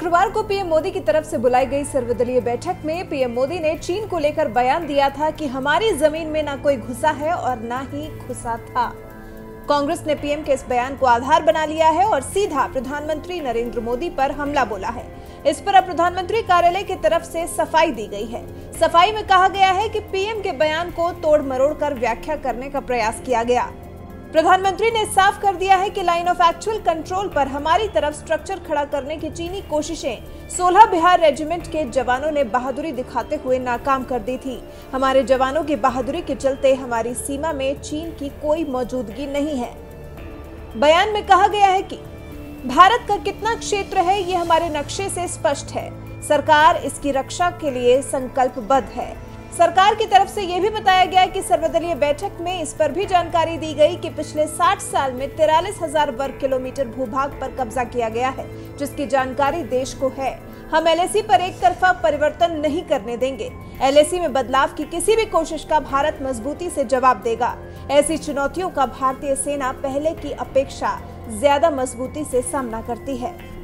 शुक्रवार को पीएम मोदी की तरफ से बुलाई गई सर्वदलीय बैठक में पीएम मोदी ने चीन को लेकर बयान दिया था कि हमारी जमीन में न कोई घुसा है और न ही घुसा था। कांग्रेस ने पीएम के इस बयान को आधार बना लिया है और सीधा प्रधानमंत्री नरेंद्र मोदी पर हमला बोला है। इस पर अब प्रधानमंत्री कार्यालय की तरफ से सफाई दी गई है। सफाई में कहा गया है कि पीएम के बयान को तोड़ मरोड़ कर व्याख्या करने का प्रयास किया गया। प्रधानमंत्री ने साफ कर दिया है कि लाइन ऑफ एक्चुअल कंट्रोल पर हमारी तरफ स्ट्रक्चर खड़ा करने की चीनी कोशिशें 16 बिहार रेजिमेंट के जवानों ने बहादुरी दिखाते हुए नाकाम कर दी थी। हमारे जवानों की बहादुरी के चलते हमारी सीमा में चीन की कोई मौजूदगी नहीं है। बयान में कहा गया है कि भारत का कितना क्षेत्र है ये हमारे नक्शे से स्पष्ट है। सरकार इसकी रक्षा के लिए संकल्पबद्ध है। सरकार की तरफ से यह भी बताया गया कि सर्वदलीय बैठक में इस पर भी जानकारी दी गई कि पिछले 60 साल में 43,000 वर्ग किलोमीटर भूभाग पर कब्जा किया गया है, जिसकी जानकारी देश को है। हम एलएसी पर एक तरफा परिवर्तन नहीं करने देंगे। एलएसी में बदलाव की किसी भी कोशिश का भारत मजबूती से जवाब देगा। ऐसी चुनौतियों का भारतीय सेना पहले की अपेक्षा ज्यादा मजबूती से सामना करती है।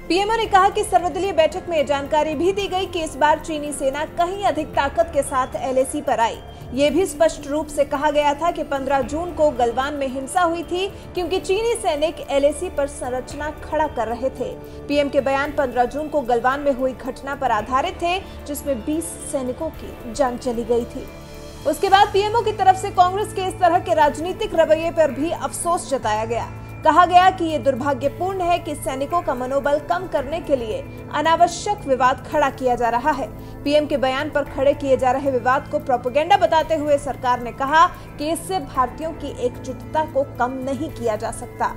पीएमओ ने कहा कि सर्वदलीय बैठक में जानकारी भी दी गई कि इस बार चीनी सेना कहीं अधिक ताकत के साथ एलएसी पर आई। ये भी स्पष्ट रूप से कहा गया था कि 15 जून को गलवान में हिंसा हुई थी क्योंकि चीनी सैनिक एलएसी पर संरचना खड़ा कर रहे थे। पीएम के बयान 15 जून को गलवान में हुई घटना पर आधारित थे, जिसमें 20 सैनिकों की जान चली गई थी। उसके बाद पीएमओ की तरफ से कांग्रेस के इस तरह के राजनीतिक रवैये पर भी अफसोस जताया गया। कहा गया कि ये दुर्भाग्यपूर्ण है कि सैनिकों का मनोबल कम करने के लिए अनावश्यक विवाद खड़ा किया जा रहा है। पीएम के बयान पर खड़े किए जा रहे विवाद को प्रोपेगेंडा बताते हुए सरकार ने कहा कि इससे भारतीयों की एकजुटता को कम नहीं किया जा सकता।